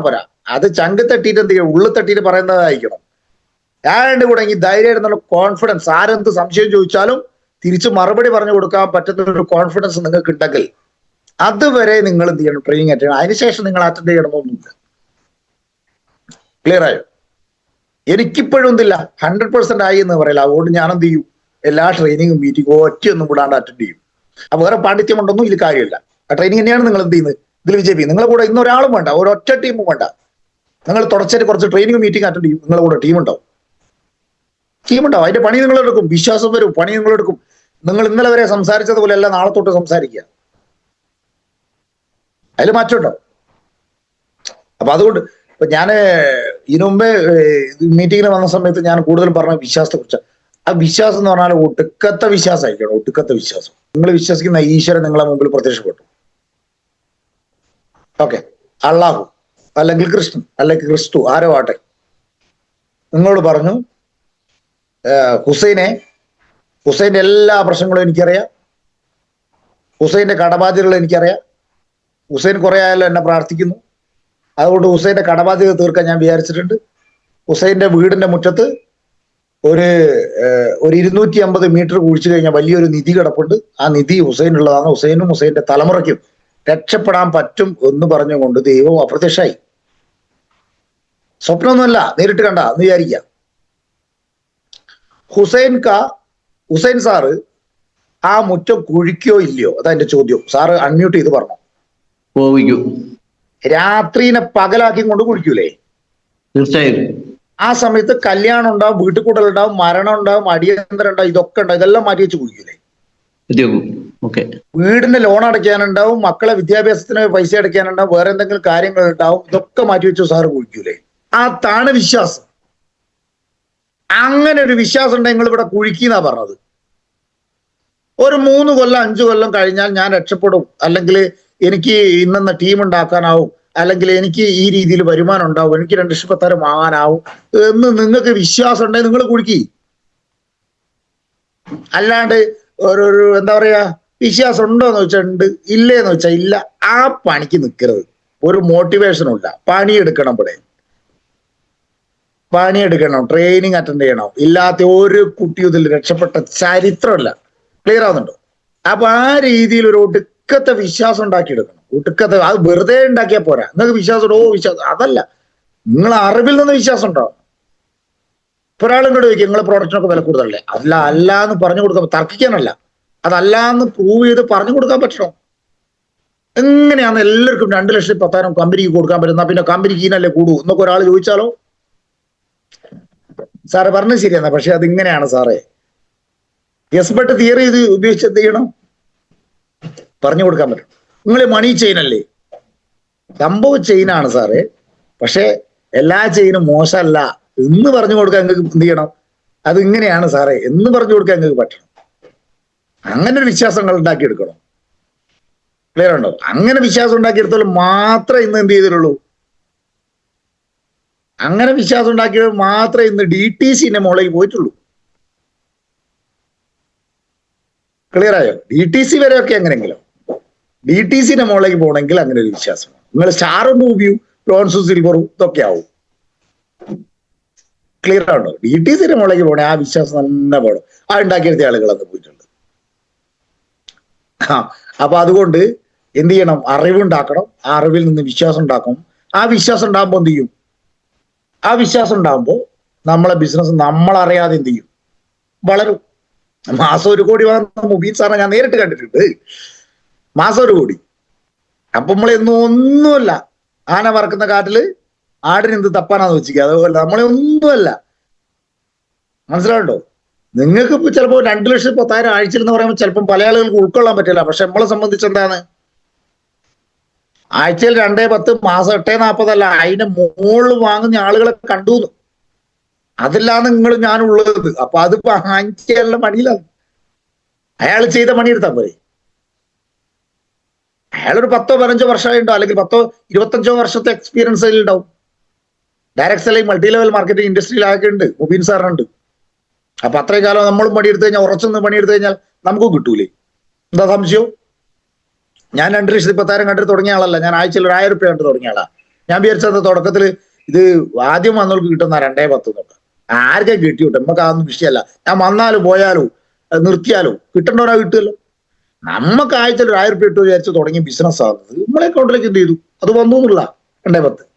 പോരാ, അത് ചങ്ക് തട്ടിയിട്ട് എന്ത് ചെയ്യണം? ഉള്ളു തട്ടിയിട്ട് പറയുന്നതായിരിക്കണം. ഞാനെൻ്റെ കൂടെ ഈ ധൈര്യമായിരുന്നുള്ള കോൺഫിഡൻസ്, ആരെന്ത് സംശയം ചോദിച്ചാലും തിരിച്ച് മറുപടി പറഞ്ഞു കൊടുക്കാൻ പറ്റുന്ന ഒരു കോൺഫിഡൻസ് നിങ്ങൾക്ക് ഉണ്ടെങ്കിൽ അതുവരെ നിങ്ങൾ എന്ത് ചെയ്യണം? ട്രെയിനിങ് അറ്റൻഡ് ചെയ്യണം. അതിനുശേഷം നിങ്ങൾ അറ്റൻഡ് ചെയ്യണമെന്നൊന്നുമില്ല. ക്ലിയർ ആയോ? എനിക്കിപ്പോഴും എന്തില്ല 100% ആയി എന്ന് പറയില്ല. അതുകൊണ്ട് ഞാൻ എന്ത് ചെയ്യും? എല്ലാ ട്രെയിനിങ്ങും മീറ്റിങ്ങും ഒറ്റയൊന്നും കൂടാണ്ട് അറ്റൻഡ് ചെയ്യും. അപ്പൊ വേറെ പാണ്ഡിത്യം കൊണ്ടൊന്നും ഇതിൽ കാര്യമില്ല. ആ ട്രെയിനിങ് തന്നെയാണ് നിങ്ങൾ എന്ത് ചെയ്യുന്നത്? ഇതിൽ വിജയിപ്പിക്കും. നിങ്ങളുടെ കൂടെ ഇന്നൊരാളും വേണ്ട, ഒരൊറ്റ ടീമും വേണ്ട. നിങ്ങൾ തുടർച്ചയായിട്ട് കുറച്ച് ട്രെയിനിങ് മീറ്റിംഗ് അറ്റൻഡ് ചെയ്യും. നിങ്ങളുടെ കൂടെ ടീമുണ്ടാവും. അതിന്റെ പണി നിങ്ങളെടുക്കും, വിശ്വാസം വരും, പണി നിങ്ങളെടുക്കും. നിങ്ങൾ ഇന്നലെ വരെ സംസാരിച്ചതുപോലെ അല്ല നാളെ തൊട്ട് സംസാരിക്കുക. അതിൽ മാറ്റമുണ്ടോ? അപ്പൊ അതുകൊണ്ട് ഇപ്പൊ ഞാന് ഇതിനു മുമ്പേ മീറ്റിങ്ങിന് വന്ന സമയത്ത് ഞാൻ കൂടുതലും പറഞ്ഞ വിശ്വാസത്തെ കുറിച്ച്. ആ വിശ്വാസം എന്ന് പറഞ്ഞാൽ ഒടുക്കത്തെ വിശ്വാസമായിരിക്കണം, ഒടുക്കത്തെ വിശ്വാസം. നിങ്ങൾ വിശ്വസിക്കുന്ന ഈശ്വരൻ നിങ്ങളെ മുമ്പിൽ പ്രത്യക്ഷപ്പെട്ടു. ഓക്കെ, അള്ളാഹു അല്ലെങ്കിൽ കൃഷ്ണൻ അല്ലെങ്കിൽ ക്രിസ്തു ആരോ ആട്ടെ, നിങ്ങളോട് പറഞ്ഞു ഹുസൈന്റെ എല്ലാ പ്രശ്നങ്ങളും എനിക്കറിയാം, ഹുസൈന്റെ കടബാധ്യതകൾ എനിക്കറിയാം, ഹുസൈൻ കുറെ ആയാലും എന്നെ പ്രാർത്ഥിക്കുന്നു, അതുകൊണ്ട് ഹുസൈന്റെ കടബാധ്യത തീർക്കാൻ ഞാൻ വിചാരിച്ചിട്ടുണ്ട്. ഹുസൈന്റെ വീടിന്റെ മുറ്റത്ത് ഒരു 250 മീറ്റർ കുഴിച്ചു കഴിഞ്ഞാൽ വലിയൊരു നിധി കിടപ്പുണ്ട്. ആ നിധി ഹുസൈനുള്ളതാണ്, ഹുസൈനും ഹുസൈന്റെ തലമുറയ്ക്കും രക്ഷപ്പെടാൻ പറ്റും എന്ന് പറഞ്ഞുകൊണ്ട് ദൈവം അപ്രത്യക്ഷമായി. സ്വപ്നമൊന്നുമല്ല, നേരിട്ട് കണ്ട എന്ന് വിചാരിക്കുക. ഹുസൈൻ സാറ് ആ മുറ്റം കുഴിക്കോ ഇല്ലയോ, അതാ എന്റെ ചോദ്യം. സാറ് അൺമ്യൂട്ട് ചെയ്ത് പറഞ്ഞു. രാത്രിനെ പകലാക്കി കൊണ്ട് കുഴിക്കൂലേ? തീർച്ചയായും. ആ സമയത്ത് കല്യാണം ഉണ്ടാവും, വീട്ടിൽ കൂടൽ ഉണ്ടാവും, മരണം ഉണ്ടാവും, അടിയന്തരം ഉണ്ടാവും, ഇതൊക്കെ ഉണ്ടാവും. ഇതെല്ലാം മാറ്റി വെച്ച് കുഴിക്കൂലേ? വീടിന്റെ ലോൺ അടയ്ക്കാനുണ്ടാവും, മക്കളെ വിദ്യാഭ്യാസത്തിന് പൈസ അടയ്ക്കാനുണ്ടാവും, വേറെ എന്തെങ്കിലും കാര്യങ്ങൾ ഉണ്ടാവും, ഇതൊക്കെ മാറ്റി വെച്ചു സാറ് കുഴിക്കൂലേ? അതാണ് വിശ്വാസം. അങ്ങനെ ഒരു വിശ്വാസം ഉണ്ടെങ്കിൽ നിങ്ങൾ ഇവിടെ കുഴിക്കുന്ന പറഞ്ഞത്. ഒരു 3 കൊല്ലം 5 കൊല്ലം കഴിഞ്ഞാൽ ഞാൻ രക്ഷപ്പെടും, അല്ലെങ്കിൽ എനിക്ക് ഇന്നെന്ന ടീം ഉണ്ടാക്കാനാവും, അല്ലെങ്കിൽ എനിക്ക് ഈ രീതിയിൽ വരുമാനം ഉണ്ടാവും, എനിക്ക് 2 ലക്ഷം വാങ്ങാനാവും എന്ന് നിങ്ങൾക്ക് വിശ്വാസം ഉണ്ടെങ്കിൽ നിങ്ങൾ കുഴിക്കി. അല്ലാണ്ട് ഒരു എന്താ പറയാ, വിശ്വാസം ഉണ്ടോന്ന് വെച്ചാൽ ഉണ്ട്, ഇല്ലേന്ന് വെച്ചാൽ ഇല്ല. ആ പണിക്ക് നിൽക്കരുത്. ഒരു മോട്ടിവേഷനും ഇല്ല. പണിയെടുക്കണം, ഇവിടെ പണിയെടുക്കണം, ട്രെയിനിങ് അറ്റൻഡ് ചെയ്യണം. ഇല്ലാത്ത ഒരു കുട്ടിയും ഇതിൽ രക്ഷപ്പെട്ട ചരിത്രമല്ല. ക്ലിയർ ആവുന്നുണ്ടോ? അപ്പൊ ആ രീതിയിൽ ഒരു ഒടുക്കത്തെ വിശ്വാസം ഉണ്ടാക്കിയെടുക്കണം. ഒടുക്കത്തെ, അത് വെറുതെ ഉണ്ടാക്കിയാൽ പോരാ. നിങ്ങൾക്ക് വിശ്വാസം വിശ്വാസം അതല്ല, നിങ്ങൾ അറിവിൽ നിന്ന് വിശ്വാസം ഉണ്ടാവും. ഇപ്പൊ ഒരാളും കൂടെ ചോദിക്കും നിങ്ങളെ പ്രോഡക്റ്റിനൊക്കെ വില കൂടുതലല്ലേ? അല്ല എന്ന് പറഞ്ഞു കൊടുക്കാൻ, തർക്കിക്കാനല്ല, അതല്ല എന്ന് പ്രൂവ് ചെയ്ത് പറഞ്ഞു കൊടുക്കാൻ പറ്റണം. എങ്ങനെയാണ് എല്ലാവർക്കും 2,10,000 കമ്പനിക്ക് കൊടുക്കാൻ പറ്റുന്ന? പിന്നെ കമ്പനിക്ക് ഇതിനല്ലേ കൂടൂ എന്നൊക്കെ ഒരാൾ ചോദിച്ചാലോ? സാറ് പറഞ്ഞത് ശരിയാണ്, പക്ഷെ അതിങ്ങനെയാണ് സാറേ. യെസ് ബട്ട് തിയറി ഇത് ഉപയോഗിച്ച് എന്ത് ചെയ്യണം? പറഞ്ഞു കൊടുക്കാൻ പറ്റും. നിങ്ങൾ മണി ചെയിൻ അല്ലേ? സംഭവം ചെയിനാണ് സാറേ, പക്ഷെ എല്ലാ ചെയിനും മോശമല്ല എന്ന് പറഞ്ഞു കൊടുക്കാൻ നിങ്ങൾക്ക് എന്ത് ചെയ്യണം? അത് ഇങ്ങനെയാണ് സാറേ എന്ന് പറഞ്ഞു കൊടുക്കാൻ നിങ്ങൾക്ക് പറ്റണം. അങ്ങനെ ഒരു വിശ്വാസങ്ങൾ ഉണ്ടാക്കിയെടുക്കണം. ക്ലിയർ ഉണ്ടോ? അങ്ങനെ വിശ്വാസം ഉണ്ടാക്കിയെടുത്താൽ മാത്രമേ ഇന്ന് എന്ത് ചെയ്തിട്ടുള്ളൂ? അങ്ങനെ വിശ്വാസം ഉണ്ടാക്കിയത് മാത്രമേ ഇന്ന് DTCന്റെ മുകളിലേക്ക് പോയിട്ടുള്ളൂ. ക്ലിയർ ആയോ? DTC വരെയൊക്കെ എങ്ങനെയെങ്കിലും DTCന്റെ മുകളിലേക്ക് പോകണമെങ്കിൽ അങ്ങനെ ഒരു വിശ്വാസം. നിങ്ങൾ സ്റ്റാറും റൂബിയും ബ്രോൺസും സിൽവറും ഇതൊക്കെ ആവും. ക്ലിയർ ആണോ? DTCന്റെ മുകളിലേക്ക് പോകണേ ആ വിശ്വാസം തന്നെ വേണം. ആ ഉണ്ടാക്കിയെടുത്ത ആളുകൾ അന്ന് പോയിട്ടുണ്ട്. അപ്പൊ അതുകൊണ്ട് എന്ത് ചെയ്യണം? അറിവുണ്ടാക്കണം. ആ അറിവിൽ നിന്ന് വിശ്വാസം ഉണ്ടാക്കണം. ആ വിശ്വാസം ഉണ്ടാകുമ്പോൾ എന്ത് ചെയ്യും? ആ വിശ്വാസം ഉണ്ടാകുമ്പോൾ നമ്മളെ ബിസിനസ് നമ്മളറിയാതെ എന്ത് ചെയ്യും? വളരും. മാസം 1 കോടി വാങ്ങുന്ന മുബീൻ സാറിനെ ഞാൻ നേരിട്ട് കണ്ടിട്ടുണ്ട്. മാസം 1 കോടി. അപ്പൊ നമ്മളെന്നും ഒന്നുമല്ല. ആന പറക്കുന്ന കാട്ടില് ആടിന് എന്ത് തപ്പാനാന്ന് വെച്ചിരിക്കുക. അതുപോലെ നമ്മളെ ഒന്നുമല്ല. മനസ്സിലാവുണ്ടോ? നിങ്ങൾക്ക് ഇപ്പൊ ചിലപ്പോൾ 2,10,000 ആഴ്ചയിൽ എന്ന് പറയുമ്പോൾ ചിലപ്പം പല ആളുകൾക്ക് ഉൾക്കൊള്ളാൻ പറ്റില്ല. പക്ഷെ നമ്മളെ സംബന്ധിച്ച് എന്താണ്? ആഴ്ചയിൽ 2,10, മാസം 8,40 അല്ല, അതിന്റെ മുകളിൽ വാങ്ങുന്ന ആളുകളെ കണ്ടു. അതിലാണ് നിങ്ങൾ ഞാനുള്ളത്. അപ്പൊ അത് വാങ്ങിക്കാനുള്ള പണിയിലാണ്. അയാൾ ചെയ്ത പണിയെടുത്താൽ പോരെ. അയാളൊരു 10-15 വർഷമായി ഉണ്ടാവും, അല്ലെങ്കിൽ 10-25 വർഷത്തെ എക്സ്പീരിയൻസ് ഉണ്ടാവും. Direct selling, multi level marketing ഇൻഡസ്ട്രിയിലൊക്കെ ഉണ്ട്. മുബീൻ സാറിനുണ്ട്. അപ്പൊ അത്രയും കാലം നമ്മളും പണിയെടുത്തു കഴിഞ്ഞാൽ, ഉറച്ചൊന്ന് പണിയെടുത്തു കഴിഞ്ഞാൽ നമുക്കും കിട്ടൂലേ? എന്താ സംശയം? ഞാൻ 2,10,000 കണ്ടിട്ട് തുടങ്ങിയ ആളല്ല. ഞാൻ ആഴ്ചയിൽ 1,000 രൂപ കണ്ട് തുടങ്ങിയ ആളാ. ഞാൻ വിചാരിച്ചത് തുടക്കത്തിൽ ഇത് ആദ്യം വന്നവർക്ക് കിട്ടുന്ന 2,10 എന്നൊക്കെ. ആർക്കെ കിട്ടിയോട്ടെ, നമുക്ക് അതൊന്നും വിഷയമല്ല. ഞാൻ വന്നാലും പോയാലും നിർത്തിയാലും കിട്ടേണ്ടവരാ കിട്ടുമല്ലോ. നമുക്ക് ആഴ്ചയിൽ 1,000 രൂപ ഇട്ട് വിചാരിച്ച് തുടങ്ങിയ ബിസിനസ് ആകുന്നത് നമ്മളെ അക്കൗണ്ടിലേക്ക് എന്ത് ചെയ്തു? അത് വന്നു എന്നുള്ള 2,10.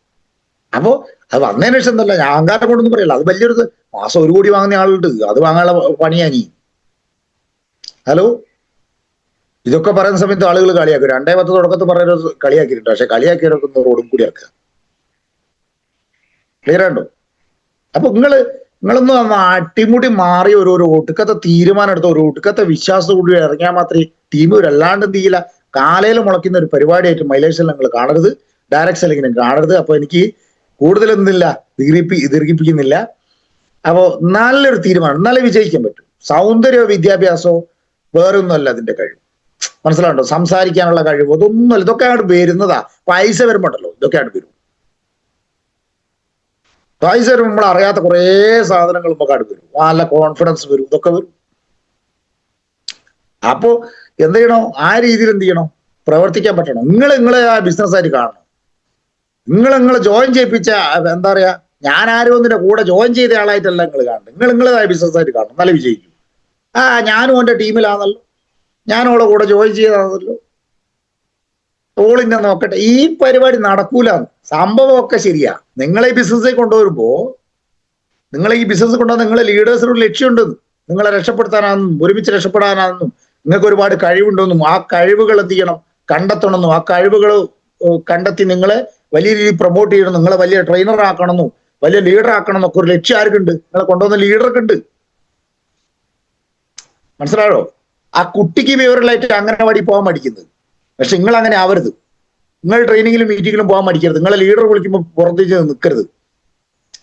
അപ്പോ അത് വന്നതിന് ശേഷം എന്തല്ല, ഞാൻ അഹങ്കാരം കൊണ്ടൊന്നും പറയല്ല. അത് വലിയൊരു മാസം 1 കോടി വാങ്ങുന്ന ആളുണ്ട്. അത് വാങ്ങാനുള്ള പണിയാ നീ. ഹലോ, ഇതൊക്കെ പറയുന്ന സമയത്ത് ആളുകൾ കളിയാക്കും. 2,10 തുടക്കത്ത് പറയുന്നത് കളിയാക്കിയിട്ടുണ്ട്. പക്ഷെ കളിയാക്കിയവരൊക്കെ റോഡും കൂടി ഇറക്കുക. ക്ലിയർ ആണ്ടോ? അപ്പൊ നിങ്ങളൊന്ന് അട്ടിമുടി മാറി ഒരു ഒട്ടുക്കത്തെ തീരുമാനം എടുത്ത, ഒരു ഒട്ടുക്കത്തെ വിശ്വാസം കൂടി ഇറങ്ങിയാൽ മാത്രമേ ടീം വരല്ലാണ്ട് എന്ത് ചെയ്യില്ല. കാലയിൽ മുളയ്ക്കുന്ന ഒരു പരിപാടിയായിട്ട് മൈലേഴ്സിൽ നിങ്ങൾ കാണരുത്, ഡയറക്ട് സെല്ലിങ്ങിനും കാണരുത്. അപ്പൊ എനിക്ക് കൂടുതലൊന്നുമില്ല, ദീർഘിപ്പിക്കുന്നില്ല. അപ്പോ നല്ലൊരു തീരുമാനം, എന്നാലേ വിജയിക്കാൻ പറ്റും. സൗന്ദര്യമോ വിദ്യാഭ്യാസമോ വേറൊന്നുമല്ല അതിന്റെ കഴിവ്. മനസ്സിലാവുണ്ടോ? സംസാരിക്കാനുള്ള കഴിവ് അതൊന്നുമല്ല. ഇതൊക്കെ അങ്ങോട്ട് വരുന്നതാ. പൈസ വരുമ്പോണ്ടല്ലോ ഇതൊക്കെ അങ്ങോട്ട് വരും. പൈസ വരുമ്പോൾ നമ്മൾ അറിയാത്ത കുറേ സാധനങ്ങൾ നമുക്ക് അങ്ങോട്ട് വരും. നല്ല കോൺഫിഡൻസ് വരും, ഇതൊക്കെ വരും. അപ്പോ എന്ത് ചെയ്യണോ? ആ രീതിയിൽ എന്ത് ചെയ്യണം? പ്രവർത്തിക്കാൻ പറ്റണം. നിങ്ങളെ ആ ബിസിനസ്സായിട്ട് കാണണം. നിങ്ങളെ ജോയിൻ ചെയ്യിപ്പിച്ച എന്താ പറയാ, ഞാൻ ആരും ഒന്നിന്റെ കൂടെ ജോയിൻ ചെയ്ത ആളായിട്ടല്ല നിങ്ങൾ കാണണം. നിങ്ങളേതായ ബിസിനസ്സായിട്ട് കാണണം, നല്ല വിജയിക്കും. ഞാനും എന്റെ ടീമിലാണല്ലോ, ഞാനും അവളെ കൂടെ ജോയിൻ ചെയ്താണല്ലോ, ഓളിന്നെ നോക്കട്ടെ. ഈ പരിപാടി നടക്കൂല. സംഭവമൊക്കെ ശരിയാ. നിങ്ങളെ ഈ ബിസിനസ്സിൽ കൊണ്ടുവരുമ്പോ, നിങ്ങളെ ഈ ബിസിനസ് കൊണ്ടുവന്ന നിങ്ങളെ ലീഡേഴ്സിനൊരു ലക്ഷ്യമുണ്ടെന്നും, നിങ്ങളെ രക്ഷപ്പെടുത്താനാണെന്നും ഒരുമിച്ച് രക്ഷപ്പെടാനാണെന്നും നിങ്ങൾക്ക് ഒരുപാട് കഴിവുണ്ടെന്നും ആ കഴിവുകൾ എന്ത് ചെയ്യണം? കണ്ടെത്തണമെന്നും ആ കഴിവുകൾ കണ്ടെത്തി നിങ്ങളെ വലിയ രീതിയിൽ പ്രൊമോട്ട് ചെയ്യണം, നിങ്ങളെ വലിയ ട്രെയിനർ ആക്കണമെന്നും വലിയ ലീഡർ ആക്കണം എന്നൊക്കെ ഒരു ലക്ഷ്യം ആർക്കുണ്ട്? നിങ്ങളെ കൊണ്ടുവന്ന ലീഡർക്ക് ഉണ്ട്. മനസ്സിലായോ? ആ കുട്ടിക്ക് വിവരമായിട്ട് അംഗനവാടി പോകാൻ മടിക്കുന്നത്. പക്ഷെ നിങ്ങൾ അങ്ങനെ ആവരുത്. നിങ്ങൾ ട്രെയിനിങ്ങിലും മീറ്റിങ്ങിലും പോകാൻ മടിക്കരുത്. നിങ്ങളെ ലീഡർ വിളിക്കുമ്പോൾ പുറത്തേക്ക് നിൽക്കരുത്.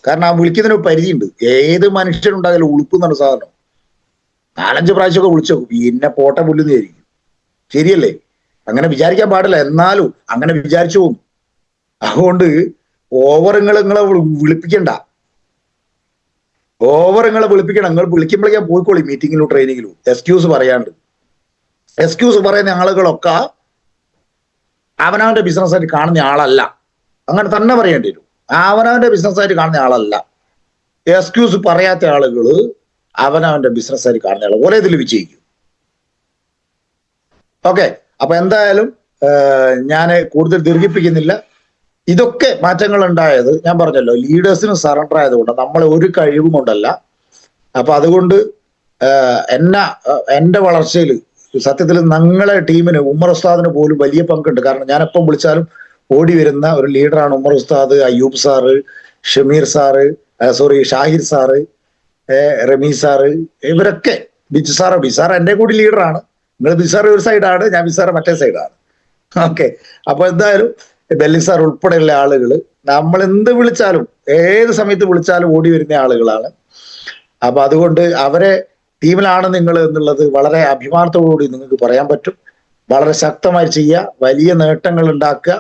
കാരണം ആ വിളിക്കുന്നതിന് ഒരു പരിധിയുണ്ട്. ഏത് മനുഷ്യനുണ്ടായാലും ഉളുപ്പ് എന്നാണ് സാധനം. 4-5 പ്രാവശ്യമൊക്കെ വിളിച്ചു പിന്നെ പോട്ടെ പുല്ലുന്നതായിരിക്കും. ശരിയല്ലേ? അങ്ങനെ വിചാരിക്കാൻ പാടില്ല. എന്നാലും അങ്ങനെ വിചാരിച്ചു പോകും. അതുകൊണ്ട് നിങ്ങളെ വിളിപ്പിക്കണ്ട. നിങ്ങളെ വിളിപ്പിക്കണം. നിങ്ങൾ വിളിക്കുമ്പോഴേക്കാൻ പോയിക്കോളി മീറ്റിങ്ങിലും ട്രെയിനിങ്ങിലും. എക്സ്ക്യൂസ് പറയാണ്ട്. എക്സ്ക്യൂസ് പറയുന്ന ആളുകളൊക്കെ അവനവന്റെ ബിസിനസ്സായിട്ട് കാണുന്ന ആളല്ല. അങ്ങനെ തന്നെ പറയേണ്ടി വരും. അവനവന്റെ ബിസിനസ്സായിട്ട് കാണുന്ന ആളല്ല. എക്സ്ക്യൂസ് പറയാത്ത ആളുകൾ അവനവന്റെ ബിസിനസ്സായിട്ട് കാണുന്ന ആൾ ഒരേ ഇതിൽ വിജയിക്കും. ഓക്കെ. അപ്പൊ എന്തായാലും ഞാൻ കൂടുതൽ ദീർഘിപ്പിക്കുന്നില്ല. ഇതൊക്കെ മാറ്റങ്ങൾ ഉണ്ടായത് ഞാൻ പറഞ്ഞല്ലോ, ലീഡേഴ്സിന് സറണ്ടർ ആയതുകൊണ്ട്, നമ്മളെ ഒരു കഴിവും കൊണ്ടല്ല. അപ്പൊ അതുകൊണ്ട് എന്റെ വളർച്ചയിൽ സത്യത്തിൽ ഞങ്ങളെ ടീമിന് ഉമ്മർ ഉസ്താദിന് പോലും വലിയ പങ്കുണ്ട്. കാരണം ഞാൻ എപ്പം വിളിച്ചാലും ഓടി വരുന്ന ഒരു ലീഡറാണ് Ummer Ustad, Ayyub sir, Shameer sir, Shahir sir, Rameez sir, ഇവരൊക്കെ. ബിസാർ എന്റെ കൂടി ലീഡറാണ്. നിങ്ങൾ ബിസാർ ഒരു സൈഡാണ്, ഞാൻ ബിസാർ മറ്റേ സൈഡാണ്. ഓക്കെ. അപ്പൊ എന്തായാലും ബെല്ലി സാർ ഉൾപ്പെടെയുള്ള ആളുകൾ നമ്മൾ എന്ത് വിളിച്ചാലും ഏത് സമയത്ത് വിളിച്ചാലും ഓടി വരുന്ന ആളുകളാണ്. അപ്പൊ അതുകൊണ്ട് അവരെ ടീമിലാണ് നിങ്ങൾ എന്നുള്ളത് വളരെ അഭിമാനത്തോടുകൂടി നിങ്ങൾക്ക് പറയാൻ പറ്റും. വളരെ ശക്തമായി ചെയ്യുക, വലിയ നേട്ടങ്ങൾ ഉണ്ടാക്കുക,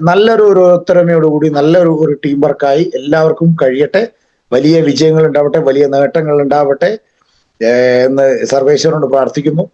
നല്ലൊരു ഒത്തൊരുമയോടുകൂടി നല്ലൊരു ടീം വർക്കായി എല്ലാവർക്കും കഴിയട്ടെ. വലിയ വിജയങ്ങൾ ഉണ്ടാവട്ടെ, വലിയ നേട്ടങ്ങൾ ഉണ്ടാവട്ടെ എന്ന് സർവേശ്വരനോട് പ്രാർത്ഥിക്കുന്നു.